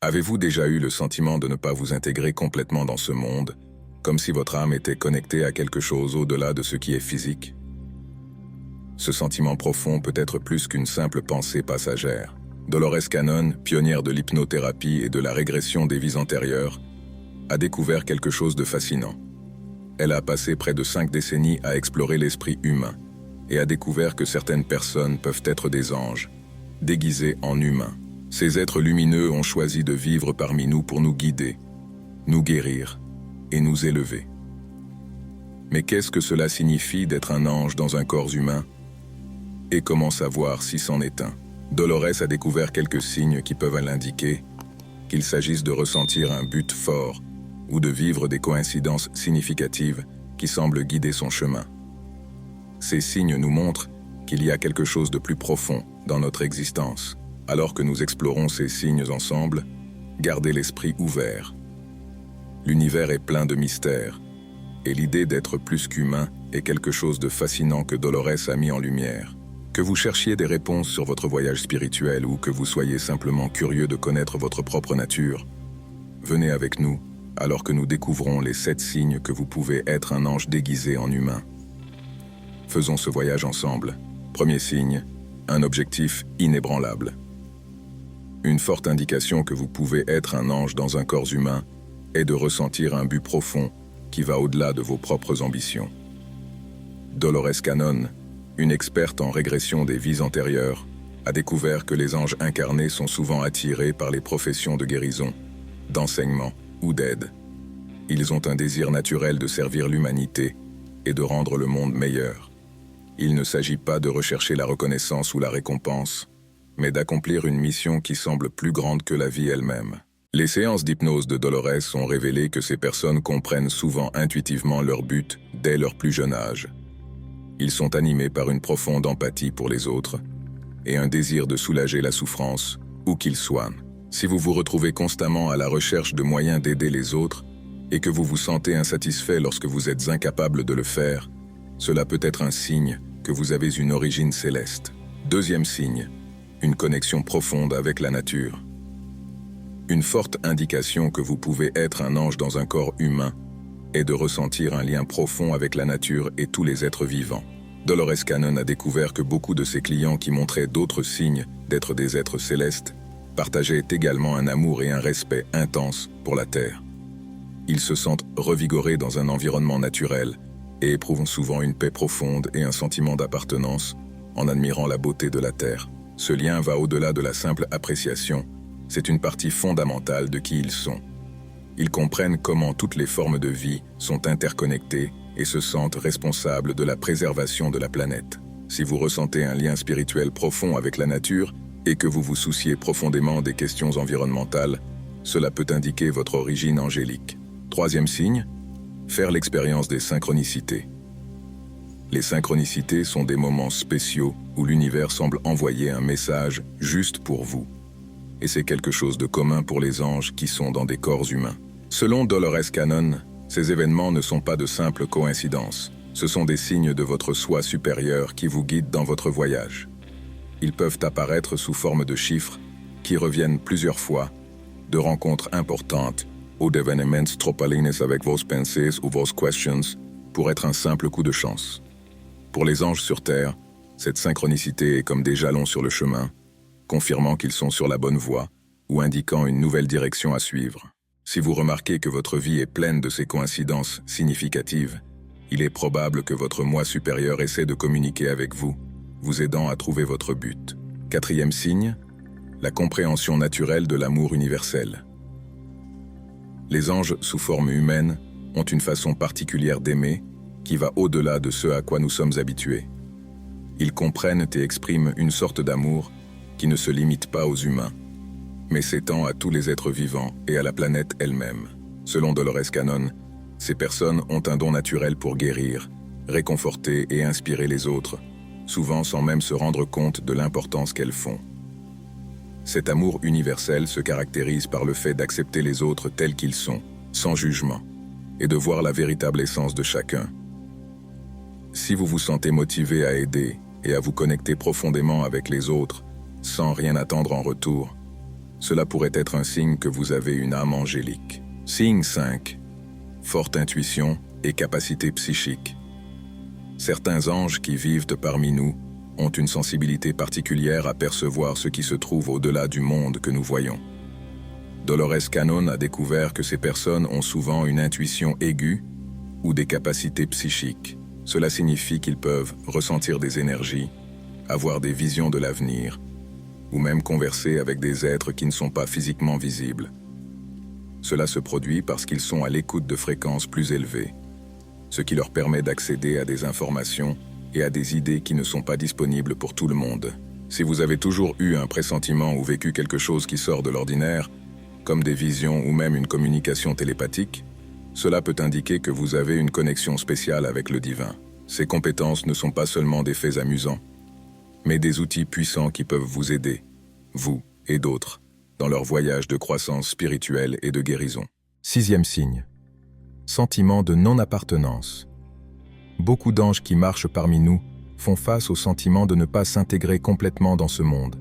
Avez-vous déjà eu le sentiment de ne pas vous intégrer complètement dans ce monde, comme si votre âme était connectée à quelque chose au-delà de ce qui est physique? Ce sentiment profond peut être plus qu'une simple pensée passagère. Dolores Cannon, pionnière de l'hypnothérapie et de la régression des vies antérieures, a découvert quelque chose de fascinant. Elle a passé près de 5 décennies à explorer l'esprit humain et a découvert que certaines personnes peuvent être des anges, déguisés en humains. Ces êtres lumineux ont choisi de vivre parmi nous pour nous guider, nous guérir et nous élever. Mais qu'est-ce que cela signifie d'être un ange dans un corps humain? Et comment savoir si c'en est un? Dolores a découvert quelques signes qui peuvent l'indiquer, qu'il s'agisse de ressentir un but fort ou de vivre des coïncidences significatives qui semblent guider son chemin. Ces signes nous montrent qu'il y a quelque chose de plus profond dans notre existence. Alors que nous explorons ces signes ensemble, gardez l'esprit ouvert. L'univers est plein de mystères, et l'idée d'être plus qu'humain est quelque chose de fascinant que Dolores a mis en lumière. Que vous cherchiez des réponses sur votre voyage spirituel ou que vous soyez simplement curieux de connaître votre propre nature, venez avec nous alors que nous découvrons les 7 signes que vous pouvez être un ange déguisé en humain. Faisons ce voyage ensemble. Premier signe, un objectif inébranlable. Une forte indication que vous pouvez être un ange dans un corps humain est de ressentir un but profond qui va au-delà de vos propres ambitions. Dolores Cannon, une experte en régression des vies antérieures, a découvert que les anges incarnés sont souvent attirés par les professions de guérison, d'enseignement ou d'aide. Ils ont un désir naturel de servir l'humanité et de rendre le monde meilleur. Il ne s'agit pas de rechercher la reconnaissance ou la récompense, mais d'accomplir une mission qui semble plus grande que la vie elle-même. Les séances d'hypnose de Dolores ont révélé que ces personnes comprennent souvent intuitivement leur but dès leur plus jeune âge. Ils sont animés par une profonde empathie pour les autres et un désir de soulager la souffrance, où qu'ils soient. Si vous vous retrouvez constamment à la recherche de moyens d'aider les autres et que vous vous sentez insatisfait lorsque vous êtes incapable de le faire, cela peut être un signe que vous avez une origine céleste. Deuxième signe, une connexion profonde avec la nature. Une forte indication que vous pouvez être un ange dans un corps humain est de ressentir un lien profond avec la nature et tous les êtres vivants. Dolores Cannon a découvert que beaucoup de ses clients qui montraient d'autres signes d'être des êtres célestes partageaient également un amour et un respect intense pour la Terre. Ils se sentent revigorés dans un environnement naturel et éprouvent souvent une paix profonde et un sentiment d'appartenance en admirant la beauté de la Terre. Ce lien va au-delà de la simple appréciation, c'est une partie fondamentale de qui ils sont. Ils comprennent comment toutes les formes de vie sont interconnectées et se sentent responsables de la préservation de la planète. Si vous ressentez un lien spirituel profond avec la nature et que vous vous souciez profondément des questions environnementales, cela peut indiquer votre origine angélique. Troisième signe, faire l'expérience des synchronicités. Les synchronicités sont des moments spéciaux où l'univers semble envoyer un message juste pour vous. Et c'est quelque chose de commun pour les anges qui sont dans des corps humains. Selon Dolores Cannon, ces événements ne sont pas de simples coïncidences. Ce sont des signes de votre soi supérieur qui vous guident dans votre voyage. Ils peuvent apparaître sous forme de chiffres qui reviennent plusieurs fois, de rencontres importantes ou d'événements trop alignés avec vos pensées ou vos questions pour être un simple coup de chance. Pour les anges sur Terre, cette synchronicité est comme des jalons sur le chemin, confirmant qu'ils sont sur la bonne voie ou indiquant une nouvelle direction à suivre. Si vous remarquez que votre vie est pleine de ces coïncidences significatives, il est probable que votre moi supérieur essaie de communiquer avec vous, vous aidant à trouver votre but. Quatrième signe, la compréhension naturelle de l'amour universel. Les anges sous forme humaine ont une façon particulière d'aimer qui va au-delà de ce à quoi nous sommes habitués. Ils comprennent et expriment une sorte d'amour qui ne se limite pas aux humains, mais s'étend à tous les êtres vivants et à la planète elle-même. Selon Dolores Cannon, ces personnes ont un don naturel pour guérir, réconforter et inspirer les autres, souvent sans même se rendre compte de l'importance qu'elles font. Cet amour universel se caractérise par le fait d'accepter les autres tels qu'ils sont, sans jugement, et de voir la véritable essence de chacun. Si vous vous sentez motivé à aider et à vous connecter profondément avec les autres, sans rien attendre en retour, Cela pourrait être un signe que vous avez une âme angélique. Signe 5. Forte intuition et capacité psychique. Certains anges qui vivent parmi nous ont une sensibilité particulière à percevoir ce qui se trouve au-delà du monde que nous voyons. Dolores Cannon a découvert que ces personnes ont souvent une intuition aiguë ou des capacités psychiques. Cela signifie qu'ils peuvent ressentir des énergies, avoir des visions de l'avenir, ou même converser avec des êtres qui ne sont pas physiquement visibles. Cela se produit parce qu'ils sont à l'écoute de fréquences plus élevées, ce qui leur permet d'accéder à des informations et à des idées qui ne sont pas disponibles pour tout le monde. Si vous avez toujours eu un pressentiment ou vécu quelque chose qui sort de l'ordinaire, comme des visions ou même une communication télépathique, cela peut indiquer que vous avez une connexion spéciale avec le divin. Ces compétences ne sont pas seulement des faits amusants, mais des outils puissants qui peuvent vous aider, vous et d'autres, dans leur voyage de croissance spirituelle et de guérison. 6e signe. Sentiment de non-appartenance. Beaucoup d'anges qui marchent parmi nous font face au sentiment de ne pas s'intégrer complètement dans ce monde.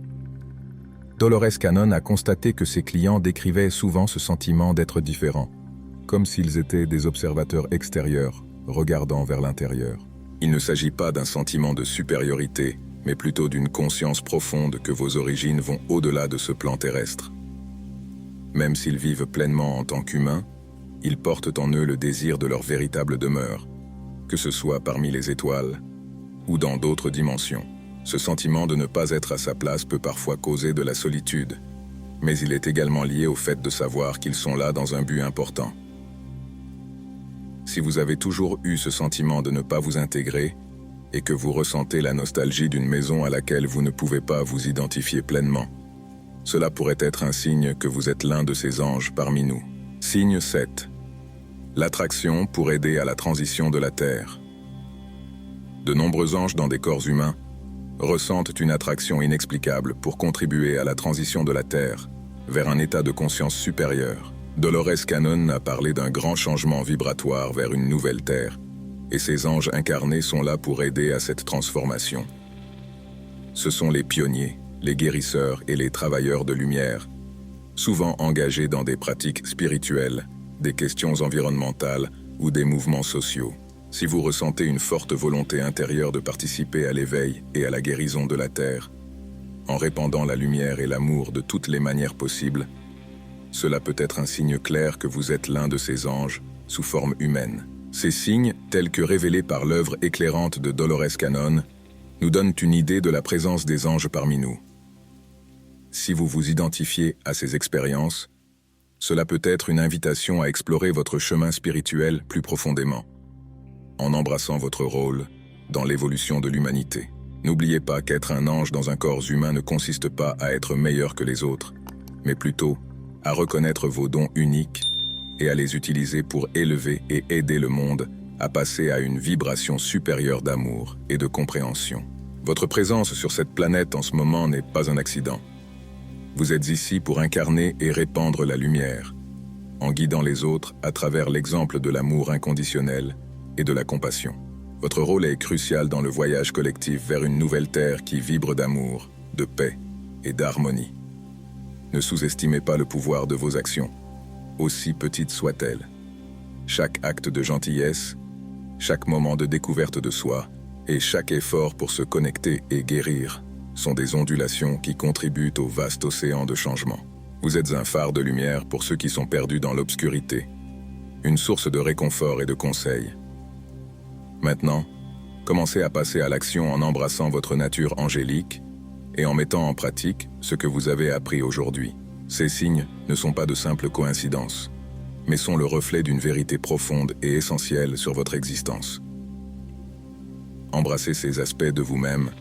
Dolores Cannon a constaté que ses clients décrivaient souvent ce sentiment d'être différents, comme s'ils étaient des observateurs extérieurs, regardant vers l'intérieur. Il ne s'agit pas d'un sentiment de supériorité, mais plutôt d'une conscience profonde que vos origines vont au-delà de ce plan terrestre. Même s'ils vivent pleinement en tant qu'humains, ils portent en eux le désir de leur véritable demeure, que ce soit parmi les étoiles ou dans d'autres dimensions. Ce sentiment de ne pas être à sa place peut parfois causer de la solitude, mais il est également lié au fait de savoir qu'ils sont là dans un but important. Si vous avez toujours eu ce sentiment de ne pas vous intégrer et que vous ressentez la nostalgie d'une maison à laquelle vous ne pouvez pas vous identifier pleinement, cela pourrait être un signe que vous êtes l'un de ces anges parmi nous. Signe 7. L'attraction pour aider à la transition de la Terre. De nombreux anges dans des corps humains ressentent une attraction inexplicable pour contribuer à la transition de la Terre vers un état de conscience supérieur. Dolores Cannon a parlé d'un grand changement vibratoire vers une nouvelle Terre, et ces anges incarnés sont là pour aider à cette transformation. Ce sont les pionniers, les guérisseurs et les travailleurs de lumière, souvent engagés dans des pratiques spirituelles, des questions environnementales ou des mouvements sociaux. Si vous ressentez une forte volonté intérieure de participer à l'éveil et à la guérison de la Terre, en répandant la lumière et l'amour de toutes les manières possibles, cela peut être un signe clair que vous êtes l'un de ces anges sous forme humaine. Ces signes, tels que révélés par l'œuvre éclairante de Dolores Cannon, nous donnent une idée de la présence des anges parmi nous. Si vous vous identifiez à ces expériences, cela peut être une invitation à explorer votre chemin spirituel plus profondément, en embrassant votre rôle dans l'évolution de l'humanité. N'oubliez pas qu'être un ange dans un corps humain ne consiste pas à être meilleur que les autres, mais plutôt à reconnaître vos dons uniques et à les utiliser pour élever et aider le monde à passer à une vibration supérieure d'amour et de compréhension. Votre présence sur cette planète en ce moment n'est pas un accident. Vous êtes ici pour incarner et répandre la lumière, en guidant les autres à travers l'exemple de l'amour inconditionnel et de la compassion. Votre rôle est crucial dans le voyage collectif vers une nouvelle terre qui vibre d'amour, de paix et d'harmonie. Ne sous-estimez pas le pouvoir de vos actions, aussi petites soient-elles. Chaque acte de gentillesse, chaque moment de découverte de soi et chaque effort pour se connecter et guérir sont des ondulations qui contribuent au vaste océan de changement. Vous êtes un phare de lumière pour ceux qui sont perdus dans l'obscurité, une source de réconfort et de conseils. Maintenant, commencez à passer à l'action en embrassant votre nature angélique et en mettant en pratique ce que vous avez appris aujourd'hui. Ces signes ne sont pas de simples coïncidences, mais sont le reflet d'une vérité profonde et essentielle sur votre existence. Embrasser ces aspects de vous-même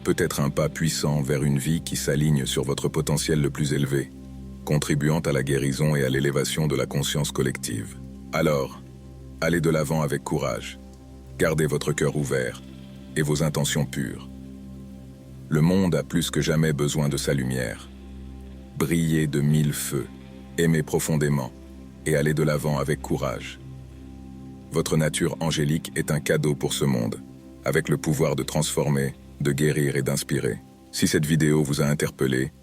peut être un pas puissant vers une vie qui s'aligne sur votre potentiel le plus élevé, contribuant à la guérison et à l'élévation de la conscience collective. Alors, allez de l'avant avec courage. Gardez votre cœur ouvert et vos intentions pures. Le monde a plus que jamais besoin de sa lumière. Brillez de 1000 feux, aimez profondément et allez de l'avant avec courage. Votre nature angélique est un cadeau pour ce monde, avec le pouvoir de transformer, de guérir et d'inspirer. Si cette vidéo vous a interpellé,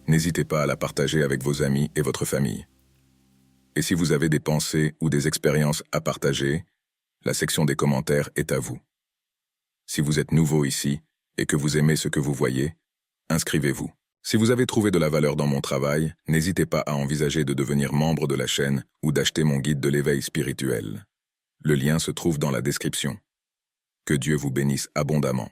n'hésitez pas à la partager avec vos amis et votre famille. Et si vous avez des pensées ou des expériences à partager, la section des commentaires est à vous. Si vous êtes nouveau ici et que vous aimez ce que vous voyez, inscrivez-vous. Si vous avez trouvé de la valeur dans mon travail, n'hésitez pas à envisager de devenir membre de la chaîne ou d'acheter mon guide de l'éveil spirituel. Le lien se trouve dans la description. Que Dieu vous bénisse abondamment.